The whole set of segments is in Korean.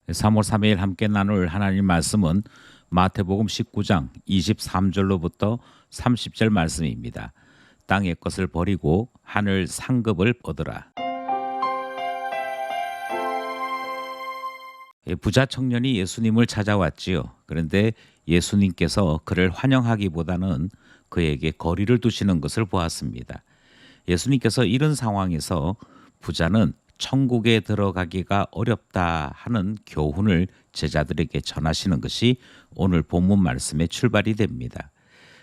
3월 3일 함께 나눌 하나님 말씀은 마태복음 19장 23절로부터 30절 말씀입니다. 땅의 것을 버리고 하늘 상급을 얻으라. 부자 청년이 예수님을 찾아왔지요. 그런데 예수님께서 그를 환영하기보다는 그에게 거리를 두시는 것을 보았습니다. 예수님께서 이런 상황에서 부자는 천국에 들어가기가 어렵다 하는 교훈을 제자들에게 전하시는 것이 오늘 본문 말씀의 출발이 됩니다.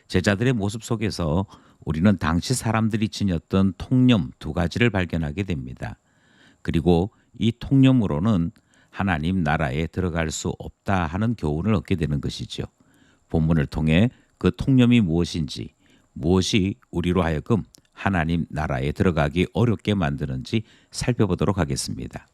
제자들의 모습 속에서 우리는 당시 사람들이 지녔던 통념 두 가지를 발견하게 됩니다. 그리고 이 통념으로는 하나님 나라에 들어갈 수 없다 하는 교훈을 얻게 되는 것이죠. 본문을 통해 그 통념이 무엇인지, 무엇이 우리로 하여금 하나님 나라에 들어가기 어렵게 만드는지 살펴보도록 하겠습니다.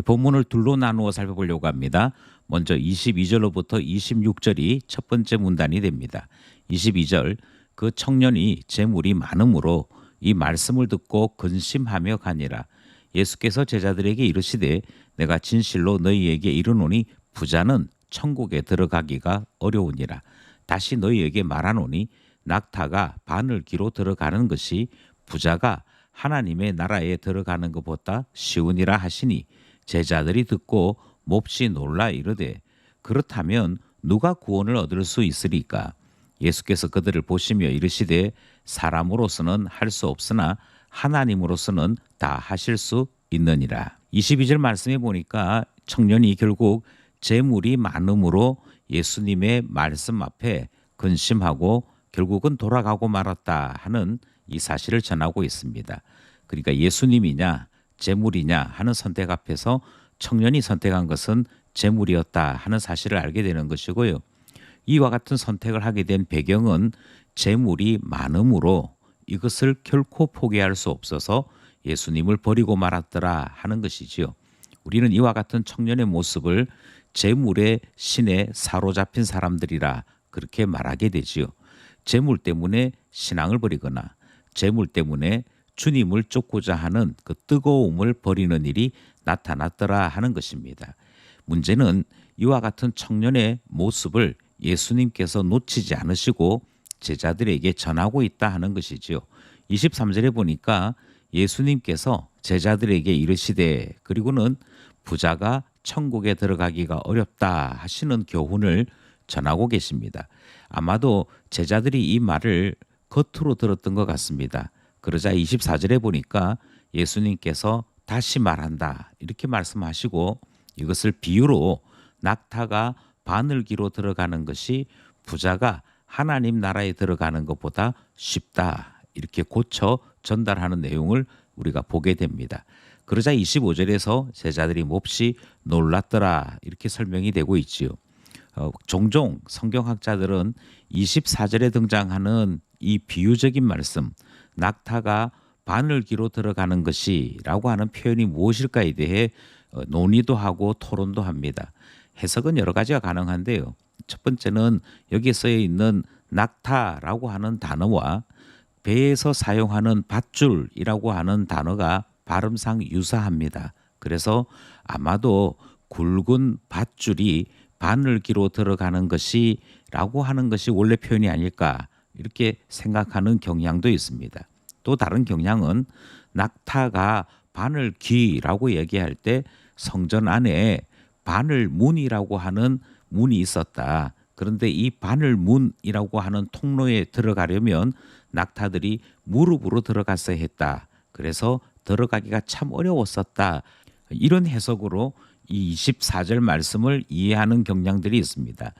본문을 둘로 나누어 살펴보려고 합니다. 먼저 22절로부터 26절이 첫 번째 문단이 됩니다. 22절, 그 청년이 재물이 많음으로 이 말씀을 듣고 근심하며 가니라. 예수께서 제자들에게 이르시되 내가 진실로 너희에게 이르노니 부자는 천국에 들어가기가 어려우니라. 다시 너희에게 말하노니 낙타가 바늘기로 들어가는 것이 부자가 하나님의 나라에 들어가는 것보다 쉬우니라 하시니 제자들이 듣고 몹시 놀라 이르되 그렇다면 누가 구원을 얻을 수 있으리까? 예수께서 그들을 보시며 이르시되 사람으로서는 할 수 없으나 하나님으로서는 다 하실 수 있느니라. 22절 말씀에 보니까 청년이 결국 재물이 많음으로 예수님의 말씀 앞에 근심하고 결국은 돌아가고 말았다 하는 이 사실을 전하고 있습니다. 그러니까 예수님이냐 재물이냐 하는 선택 앞에서 청년이 선택한 것은 재물이었다 하는 사실을 알게 되는 것이고요. 이와 같은 선택을 하게 된 배경은 재물이 많음으로 이것을 결코 포기할 수 없어서 예수님을 버리고 말았더라 하는 것이지요. 우리는 이와 같은 청년의 모습을 재물의 신에 사로잡힌 사람들이라 그렇게 말하게 되지요. 재물 때문에 신앙을 버리거나 재물 때문에 주님을 쫓고자 하는 그 뜨거움을 버리는 일이 나타났더라 하는 것입니다. 문제는 이와 같은 청년의 모습을 예수님께서 놓치지 않으시고 제자들에게 전하고 있다 하는 것이지요. 23절에 보니까 예수님께서 제자들에게 이르시되 그리고는 부자가 천국에 들어가기가 어렵다 하시는 교훈을 전하고 계십니다. 아마도 제자들이 이 말을 겉으로 들었던 것 같습니다. 그러자 24절에 보니까 예수님께서 다시 말한다 이렇게 말씀하시고 이것을 비유로 낙타가 바늘기로 들어가는 것이 부자가 하나님 나라에 들어가는 것보다 쉽다 이렇게 고쳐 전달하는 내용을 우리가 보게 됩니다. 그러자 25절에서 제자들이 몹시 놀랐더라 이렇게 설명이 되고 있지요. 종종 성경학자들은 24절에 등장하는 이 비유적인 말씀 낙타가 바늘기로 들어가는 것이라고 하는 표현이 무엇일까에 대해 논의도 하고 토론도 합니다. 해석은 여러 가지가 가능한데요. 첫 번째는 여기에 쓰여 있는 낙타라고 하는 단어와 배에서 사용하는 밧줄이라고 하는 단어가 발음상 유사합니다. 그래서 아마도 굵은 밧줄이 바늘기로 들어가는 것이라고 하는 것이 원래 표현이 아닐까 이렇게 생각하는 경향도 있습니다. 또 다른 경향은 낙타가 바늘귀라고 얘기할 때 성전 안에 바늘문이라고 하는 문이 있었다. 그런데 이 바늘문이라고 하는 통로에 들어가려면 낙타들이 무릎으로 들어갔어야 했다. 그래서 들어가기가 참 어려웠었다. 이런 해석으로 이 24절 말씀을 이해하는 경향들이 있습니다.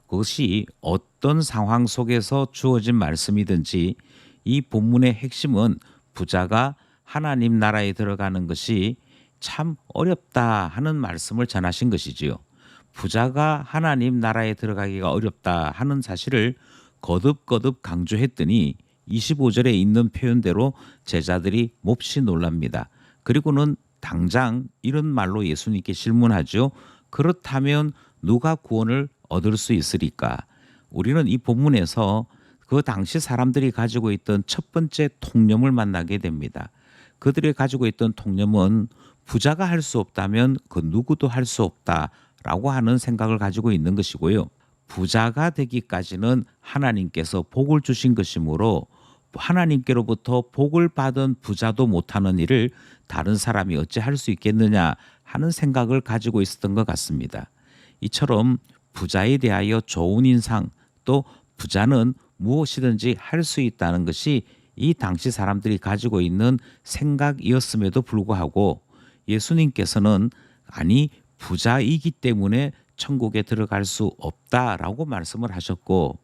그것이 어떤 상황 속에서 주어진 말씀이든지 이 본문의 핵심은 부자가 하나님 나라에 들어가는 것이 참 어렵다 하는 말씀을 전하신 것이지요. 부자가 하나님 나라에 들어가기가 어렵다 하는 사실을 거듭거듭 강조했더니 25절에 있는 표현대로 제자들이 몹시 놀랍니다. 그리고는 당장 이런 말로 예수님께 질문하죠. 그렇다면 누가 구원을 얻을 수 있으리까? 우리는 이 본문에서 그 당시 사람들이 가지고 있던 첫 번째 통념을 만나게 됩니다. 그들이 가지고 있던 통념은 부자가 할 수 없다면 그 누구도 할 수 없다 라고 하는 생각을 가지고 있는 것이고요. 부자가 되기까지는 하나님께서 복을 주신 것이므로 하나님께로부터 복을 받은 부자도 못하는 일을 다른 사람이 어찌 할 수 있겠느냐 하는 생각을 가지고 있었던 것 같습니다. 이처럼 부자에 대하여 좋은 인상, 또 부자는 무엇이든지 할 수 있다는 것이 이 당시 사람들이 가지고 있는 생각이었음에도 불구하고 예수님께서는 아니 부자이기 때문에 천국에 들어갈 수 없다라고 말씀을 하셨고,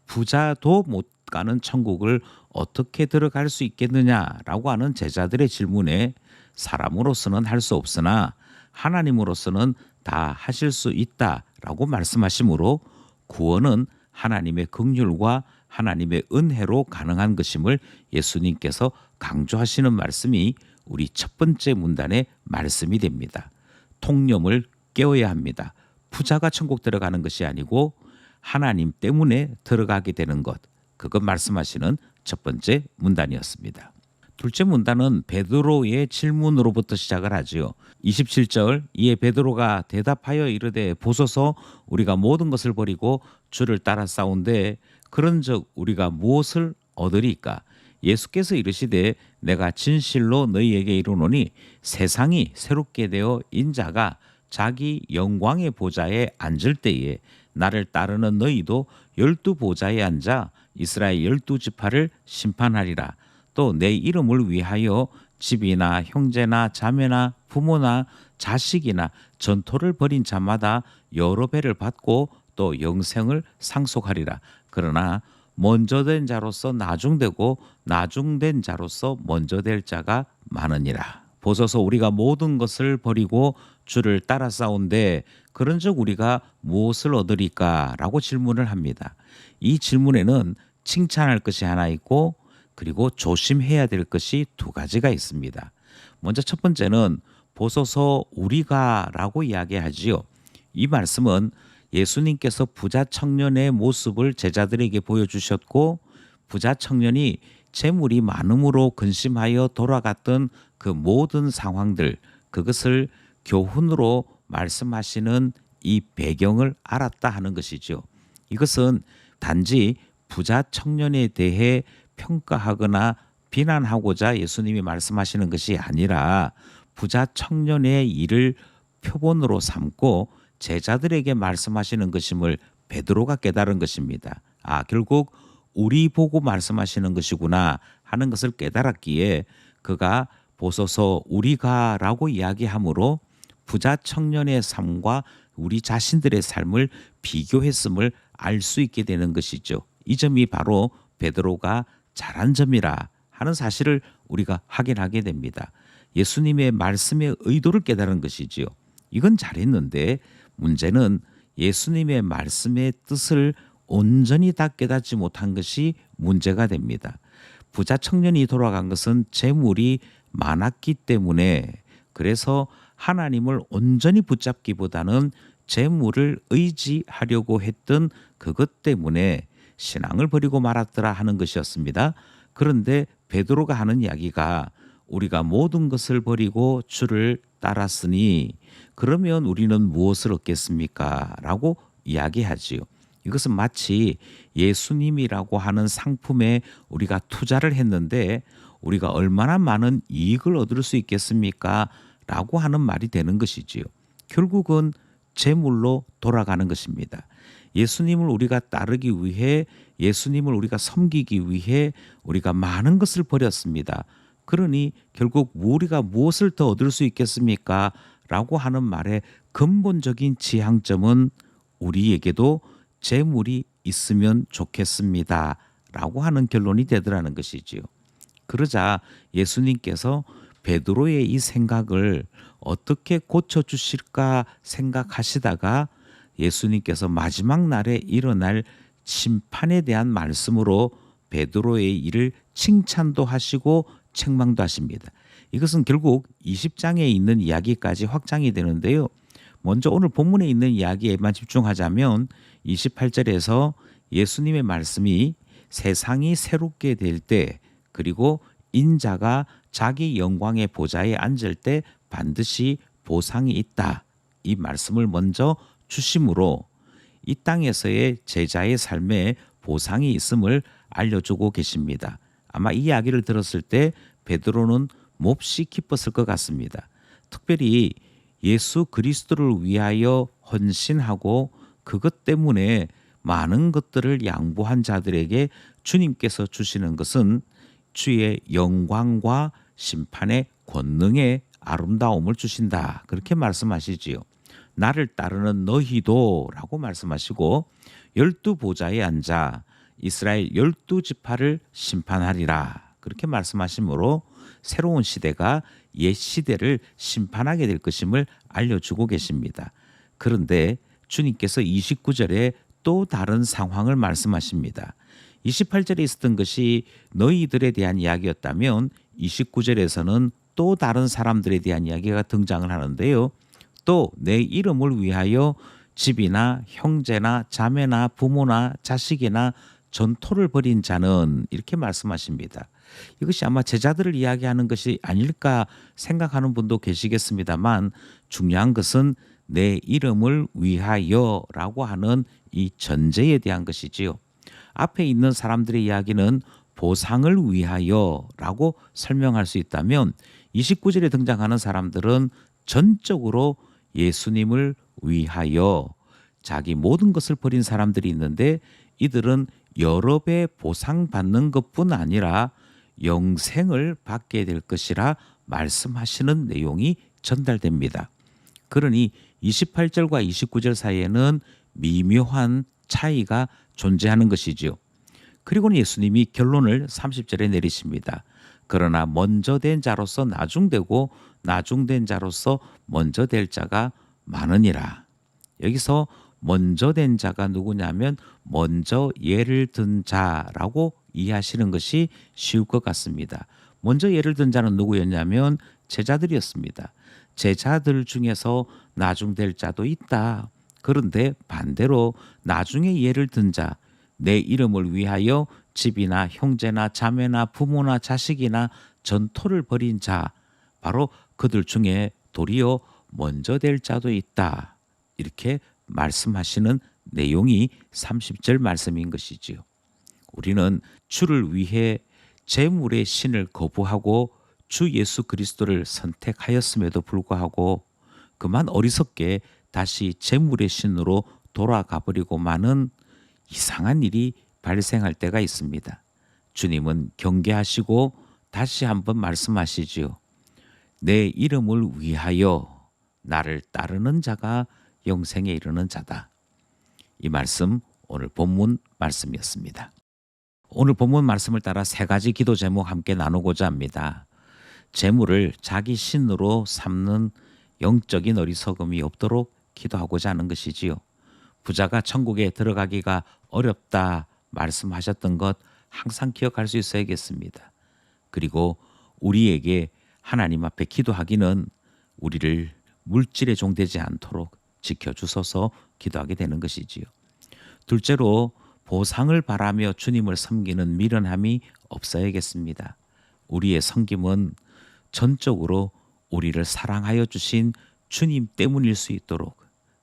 부자도 못 가는 천국을 어떻게 들어갈 수 있겠느냐라고 하는 제자들의 질문에 사람으로서는 할 수 없으나 하나님으로서는 다 하실 수 있다라고 말씀하시므로 구원은 하나님의 긍휼과 하나님의 은혜로 가능한 것임을 예수님께서 강조하시는 말씀이 우리 첫 번째 문단의 말씀이 됩니다. 통념을 깨워야 합니다. 부자가 천국 들어가는 것이 아니고 하나님 때문에 들어가게 되는 것, 그것 말씀하시는 첫 번째 문단이었습니다. 둘째 문단은 베드로의 질문으로부터 시작을 하지요. 27절, 이에 베드로가 대답하여 이르되 보소서 우리가 모든 것을 버리고 주를 따라 싸운데 그런즉 우리가 무엇을 얻으리까? 예수께서 이르시되 내가 진실로 너희에게 이르노니 세상이 새롭게 되어 인자가 자기 영광의 보좌에 앉을 때에 나를 따르는 너희도 12 보좌에 앉아 이스라엘 12지파를 심판하리라. 또 내 이름을 위하여 집이나 형제나 자매나 부모나 자식이나 전토를 벌인 자마다 여러 배를 받고 또 영생을 상속하리라. 그러나 먼저 된 자로서 나중되고 나중된 자로서 먼저 될 자가 많으니라. 보소서 우리가 모든 것을 버리고 주를 따라 싸운데 그런즉 우리가 무엇을 얻으리까? 라고 질문을 합니다. 이 질문에는 칭찬할 것이 하나 있고 그리고 조심해야 될 것이 두 가지가 있습니다. 먼저 첫 번째는 보소서 우리가 라고 이야기하지요. 이 말씀은 예수님께서 부자 청년의 모습을 제자들에게 보여주셨고 부자 청년이 재물이 많음으로 근심하여 돌아갔던 그 모든 상황들, 그것을 교훈으로 말씀하시는 이 배경을 알았다 하는 것이죠. 이것은 단지 부자 청년에 대해 평가하거나 비난하고자 예수님이 말씀하시는 것이 아니라 부자 청년의 일을 표본으로 삼고 제자들에게 말씀하시는 것임을 베드로가 깨달은 것입니다. 결국 우리 보고 말씀하시는 것이구나 하는 것을 깨달았기에 그가 보소서 우리가라고 이야기하므로 부자 청년의 삶과 우리 자신들의 삶을 비교했음을 알 수 있게 되는 것이죠. 이 점이 바로 베드로가 잘한 점이라 하는 사실을 우리가 확인하게 됩니다. 예수님의 말씀의 의도를 깨달은 것이지요. 이건 잘했는데 문제는 예수님의 말씀의 뜻을 온전히 다 깨닫지 못한 것이 문제가 됩니다. 부자 청년이 돌아간 것은 재물이 많았기 때문에, 그래서 하나님을 온전히 붙잡기보다는 재물을 의지하려고 했던 그것 때문에 신앙을 버리고 말았더라 하는 것이었습니다. 그런데 베드로가 하는 이야기가 우리가 모든 것을 버리고 주를 따랐으니 그러면 우리는 무엇을 얻겠습니까? 라고 이야기하지요. 이것은 마치 예수님이라고 하는 상품에 우리가 투자를 했는데 우리가 얼마나 많은 이익을 얻을 수 있겠습니까? 라고 하는 말이 되는 것이지요. 결국은 재물로 돌아가는 것입니다. 예수님을 우리가 따르기 위해, 예수님을 우리가 섬기기 위해 우리가 많은 것을 버렸습니다. 그러니 결국 우리가 무엇을 더 얻을 수 있겠습니까? 라고 하는 말의 근본적인 지향점은 우리에게도 재물이 있으면 좋겠습니다. 라고 하는 결론이 되더라는 것이지요. 그러자 예수님께서 베드로의 이 생각을 어떻게 고쳐주실까 생각하시다가 예수님께서 마지막 날에 일어날 심판에 대한 말씀으로 베드로의 일을 칭찬도 하시고 책망도 하십니다. 이것은 결국 20장에 있는 이야기까지 확장이 되는데요. 먼저 오늘 본문에 있는 이야기에만 집중하자면 28절에서 예수님의 말씀이 세상이 새롭게 될 때 그리고 인자가 자기 영광의 보좌에 앉을 때 반드시 보상이 있다. 이 말씀을 먼저 주심으로 이 땅에서의 제자의 삶에 보상이 있음을 알려주고 계십니다. 아마 이 이야기를 들었을 때 베드로는 몹시 기뻤을 것 같습니다. 특별히 예수 그리스도를 위하여 헌신하고 그것 때문에 많은 것들을 양보한 자들에게 주님께서 주시는 것은 주의 영광과 심판의 권능의 아름다움을 주신다. 그렇게 말씀하시지요. 나를 따르는 너희도 라고 말씀하시고 12보좌에 앉아 이스라엘 12지파를 심판하리라. 그렇게 말씀하시므로 새로운 시대가 옛 시대를 심판하게 될 것임을 알려주고 계십니다. 그런데 주님께서 29절에 또 다른 상황을 말씀하십니다. 28절에 있었던 것이 너희들에 대한 이야기였다면 29절에서는 또 다른 사람들에 대한 이야기가 등장을 하는데요. 또 내 이름을 위하여 집이나 형제나 자매나 부모나 자식이나 전토를 벌인 자는 이렇게 말씀하십니다. 이것이 아마 제자들을 이야기하는 것이 아닐까 생각하는 분도 계시겠습니다만 중요한 것은 내 이름을 위하여라고 하는 이 전제에 대한 것이지요. 앞에 있는 사람들의 이야기는 보상을 위하여라고 설명할 수 있다면 29절에 등장하는 사람들은 전적으로 예수님을 위하여 자기 모든 것을 버린 사람들이 있는데 이들은 여러 배 보상받는 것뿐 아니라 영생을 받게 될 것이라 말씀하시는 내용이 전달됩니다. 그러니 28절과 29절 사이에는 미묘한 차이가 존재하는 것이지요. 그리고는 예수님이 결론을 30절에 내리십니다. 그러나 먼저 된 자로서 나중되고 나중된 자로서 먼저 될 자가 많으니라. 여기서 먼저 된 자가 누구냐면 먼저 예를 든 자라고 이해하시는 것이 쉬울 것 같습니다. 먼저 예를 든 자는 누구였냐면 제자들이었습니다. 제자들 중에서 나중될 자도 있다. 그런데 반대로 나중에 예를 든 자, 내 이름을 위하여 집이나 형제나 자매나 부모나 자식이나 전토를 벌인 자, 바로 그들 중에 도리어 먼저 될 자도 있다. 이렇게 말씀하시는 내용이 30절 말씀인 것이지요. 우리는 주를 위해 재물의 신을 거부하고 주 예수 그리스도를 선택하였음에도 불구하고 그만 어리석게 다시 재물의 신으로 돌아가 버리고 마는 이상한 일이 발생할 때가 있습니다. 주님은 경계하시고 다시 한번 말씀하시지요. 내 이름을 위하여 나를 따르는 자가 영생에 이르는 자다. 이 말씀 오늘 본문 말씀이었습니다. 오늘 본문 말씀을 따라 세 가지 기도 제목 함께 나누고자 합니다. 재물을 자기 신으로 삼는 영적인 어리석음이 없도록 기도하고자 하는 것이지요. 부자가 천국에 들어가기가 어렵다 말씀하셨던 것 항상 기억할 수 있어야겠습니다. 그리고 우리에게 하나님 앞에 기도하기는 우리를 물질에 종되지 않도록 지켜주소서 기도하게 되는 것이지요. 둘째로 보상을 바라며 주님을 섬기는 미련함이 없어야겠습니다. 우리의 섬김은 전적으로 우리를 사랑하여 주신 주님 때문일 수 있도록,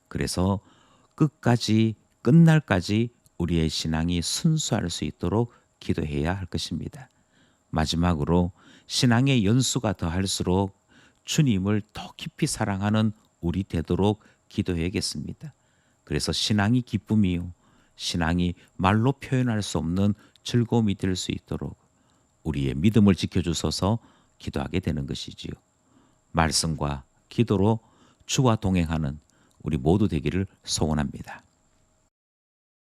그래서 끝까지 끝날까지 우리의 신앙이 순수할 수 있도록 기도해야 할 것입니다. 마지막으로 신앙의 연수가 더할수록 주님을 더 깊이 사랑하는 우리 되도록 기도해야겠습니다. 그래서 신앙이 기쁨이요, 신앙이 말로 표현할 수 없는 즐거움이 될 수 있도록 우리의 믿음을 지켜주셔서 기도하게 되는 것이지요. 말씀과 기도로 주와 동행하는 우리 모두 되기를 소원합니다.